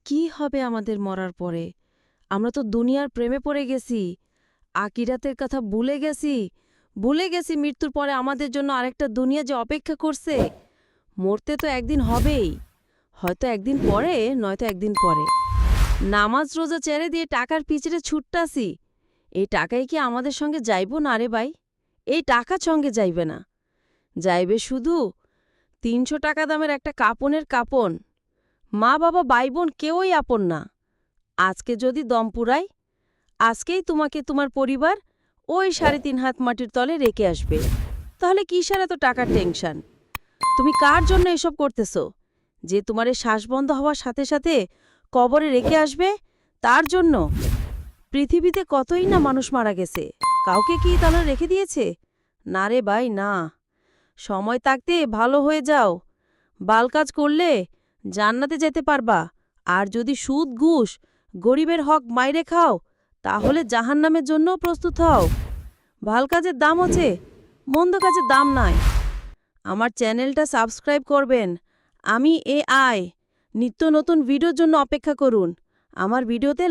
কি হবে আমাদের মরার পরে? আমরা তো দুনিয়ার প্রেমে পড়ে গেছি। আকিরাতের কথা ভুলে গেছি মৃত্যুর পরে আমাদের জন্য আরেকটা দুনিয়া যে অপেক্ষা করছে। মরতে তো একদিন হবেই। হয়তো একদিন পরে, নয়তো একদিন পরে। নামাজ রোজা ছেড়ে দিয়ে টাকার পিছনে ছুটতাছি। এই টাকাই কি আমাদের সঙ্গে যাইব না রে ভাই? এই টাকা সঙ্গে যাইবে না। যাইবে শুধু ৩০০ টাকা দামের একটা কাপনের কাপন। মা বাবা ভাই বোন কেউই আপন না। আজকে যদি দম পুরাই, আজকেই তোমাকে তোমার পরিবার ওই ৩.৫ হাত মাটির তলে রেখে আসবে। তাহলে কিসের এত টাকার টেনশন? তুমি কার জন্য এসব করতেছ? যে তোমার এই শ্বাস বন্ধ হওয়ার সাথে সাথে কবরে রেখে আসবে তার জন্য? পৃথিবীতে কতই না মানুষ মারা গেছে, কাউকে কি তারা রেখে দিয়েছে? না রে ভাই, না। সময় থাকতে ভালো হয়ে যাও। বাল কাজ করলে জান্নাতে যেতে পারবা। আর যদি সুদ ঘুষ গরিবের হক মাইরে খাও, তাহলে জাহান্নামের জন্য প্রস্তুত হও। ভাল কাজের দাম আছে, মন্দ কাজের দাম নাই। আমার চ্যানেলটা সাবস্ক্রাইব করবেন। আমি AI নিত্য নতুন ভিডিওর জন্য অপেক্ষা করুন। আমার ভিডিওতে